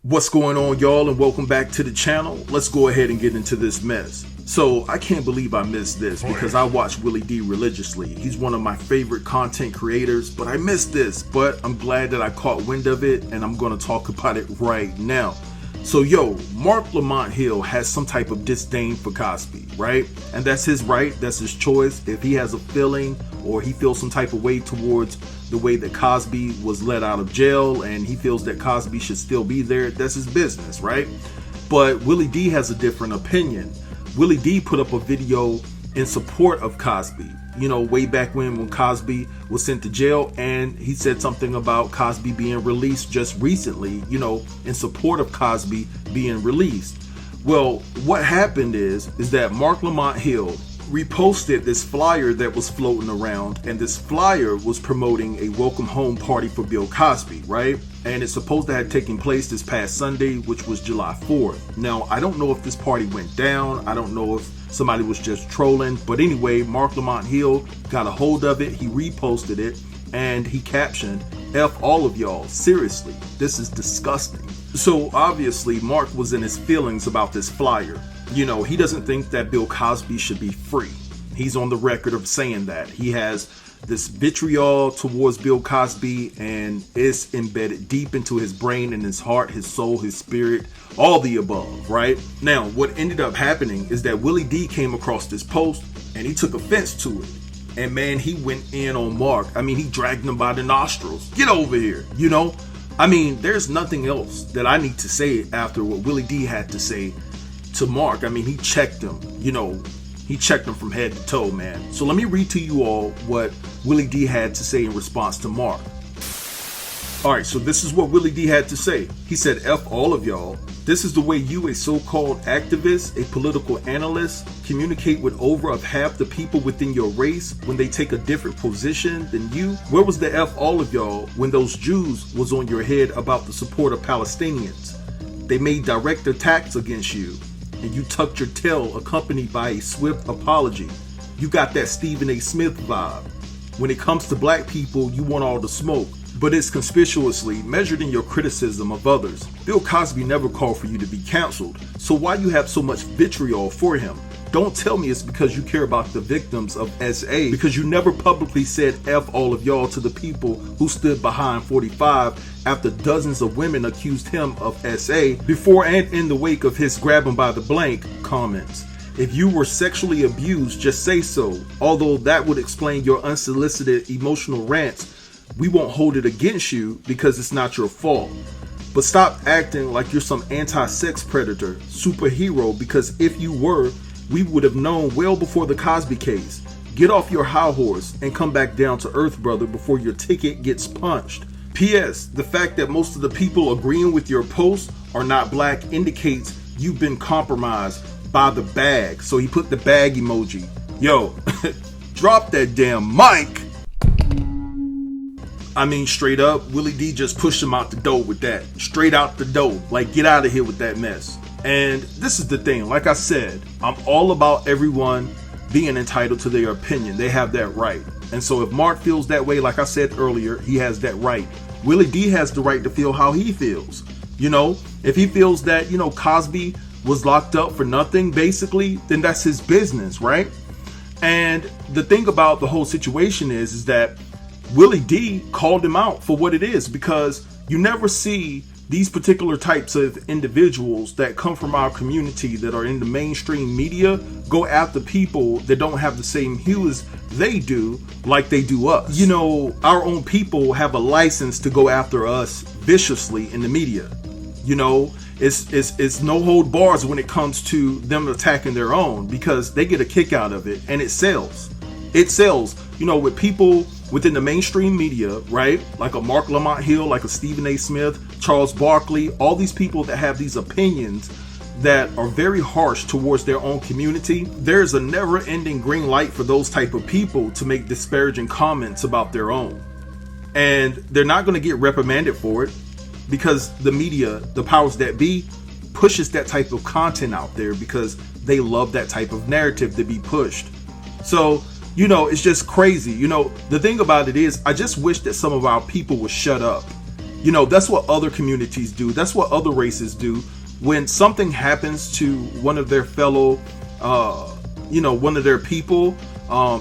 What's going on, y'all, and welcome back to the channel. Let's go ahead and get into this mess. So I can't believe I missed this because I watch Willie D religiously. He's one of my favorite content creators, but I missed this. But I'm glad that I caught wind of it, and I'm going to talk about it right now. So Marc Lamont Hill has some type of disdain for Cosby, right? And that's his right, that's his choice. If he has a feeling or he feels some type of way towards the way that Cosby was let out of jail and he feels that Cosby should still be there, that's his business, right? But Willie D has a different opinion. Willie D put up a video in support of Cosby, way back when Cosby was sent to jail, and he said something about Cosby being released just recently, in support of Cosby being released. Well, what happened is that Marc Lamont Hill reposted this flyer that was floating around, and this flyer was promoting a welcome home party for Bill Cosby, right? And it's supposed to have taken place this past Sunday, which was July 4th. Now, I don't know if this party went down. I don't know if somebody was just trolling. But anyway, Marc Lamont Hill got a hold of it. He reposted it and he captioned, "F all of y'all, seriously, this is disgusting." So obviously Marc was in his feelings about this flyer. He doesn't think that Bill Cosby should be free. He's on the record of saying that. He has this vitriol towards Bill Cosby, and it's embedded deep into his brain and his heart, his soul, his spirit, all the above, right? Now, what ended up happening is that Willie D came across this post and he took offense to it. And man, he went in on Marc. He dragged him by the nostrils. Get over here, there's nothing else that I need to say after what Willie D had to say to Marc. He checked him, he checked him from head to toe, man. So let me read to you all what Willie D had to say in response to Marc. All right, so this is what Willie D had to say. He said, "F all of y'all. This is the way you, a so-called activist, a political analyst, communicate with over of half the people within your race when they take a different position than you? Where was the F all of y'all when those Jews was on your head about the support of Palestinians? They made direct attacks against you, and you tucked your tail accompanied by a swift apology. You got that Stephen A. Smith vibe. When it comes to black people, you want all the smoke, but it's conspicuously measured in your criticism of others. Bill Cosby never called for you to be canceled, so why you have so much vitriol for him? Don't tell me it's because you care about the victims of SA, because you never publicly said F all of y'all to the people who stood behind 45 after dozens of women accused him of SA before and in the wake of his grab him by the blank comments. If you were sexually abused, just say so. Although that would explain your unsolicited emotional rants, we won't hold it against you because it's not your fault. But stop acting like you're some anti-sex predator, superhero, because if you were, we would have known well before the Cosby case. Get off your high horse and come back down to earth, brother, before your ticket gets punched. P.S. The fact that most of the people agreeing with your post are not black indicates you've been compromised by the bag." So he put the bag emoji. Drop that damn mic. Straight up, Willie D just pushed him out the door with that. Straight out the door. Like, get out of here with that mess. And this is the thing. Like I said, I'm all about everyone being entitled to their opinion. They have that right. And so if Marc feels that way, like I said earlier, he has that right. Willie D has the right to feel how he feels. If he feels that, Cosby was locked up for nothing, basically, then that's his business, right? And the thing about the whole situation is that Willie D called him out for what it is, because you never see these particular types of individuals that come from our community that are in the mainstream media go after people that don't have the same hue as they do, like they do us. Our own people have a license to go after us viciously in the media. It's no hold bars when it comes to them attacking their own, because they get a kick out of it and it sells. It sells, with people within the mainstream media, right? Like a Marc Lamont Hill, like a Stephen A. Smith, Charles Barkley, all these people that have these opinions that are very harsh towards their own community. There's a never-ending green light for those type of people to make disparaging comments about their own. And they're not going to get reprimanded for it, because the media, the powers that be, pushes that type of content out there because they love that type of narrative to be pushed. So, it's just crazy. The thing about it is, I just wish that some of our people would shut up You know, that's what other communities do. That's what other races do. When something happens to one of their fellow, one of their people,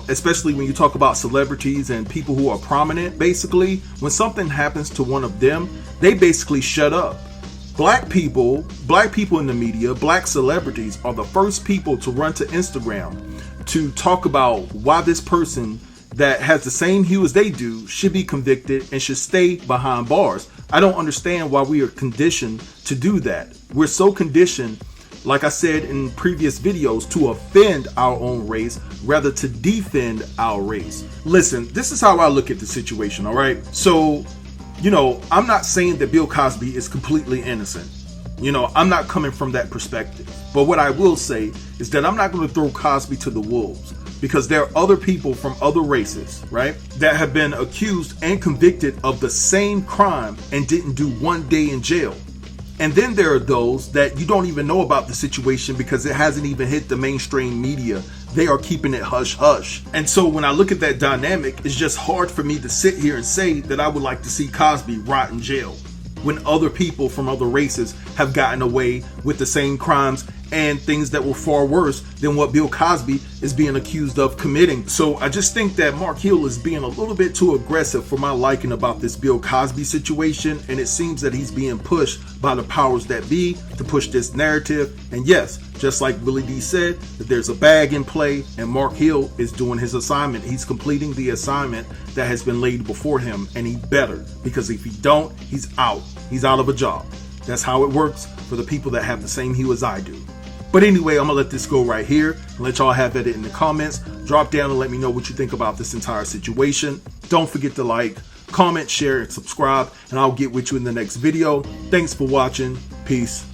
especially when you talk about celebrities and people who are prominent, basically, when something happens to one of them, they basically shut up. Black people in the media, black celebrities are the first people to run to Instagram to talk about why this person that has the same hue as they do should be convicted and should stay behind bars. I don't understand why we are conditioned to do that. We're so conditioned, like I said in previous videos, to offend our own race rather to defend our race. Listen, this is how I look at the situation, all right? So, I'm not saying that Bill Cosby is completely innocent. I'm not coming from that perspective. But what I will say is that I'm not going to throw Cosby to the wolves, because there are other people from other races, right, that have been accused and convicted of the same crime and didn't do 1 day in jail. And then there are those that you don't even know about the situation because it hasn't even hit the mainstream media. They are keeping it hush hush. And so when I look at that dynamic, it's just hard for me to sit here and say that I would like to see Cosby rot in jail when other people from other races have gotten away with the same crimes and things that were far worse than what Bill Cosby is being accused of committing. So I just think that Mark Hill is being a little bit too aggressive for my liking about this Bill Cosby situation, and it seems that he's being pushed by the powers that be to push this narrative. And yes, just like Willie D said, that there's a bag in play, and Mark Hill is doing his assignment. He's completing the assignment that has been laid before him, and he better, because if he don't, he's out. He's out of a job. That's how it works for the people that have the same hue as I do. But anyway, I'm gonna let this go right here and let y'all have at it in the comments. Drop down and let me know what you think about this entire situation. Don't forget to like, comment, share, and subscribe, and I'll get with you in the next video. Thanks for watching. Peace.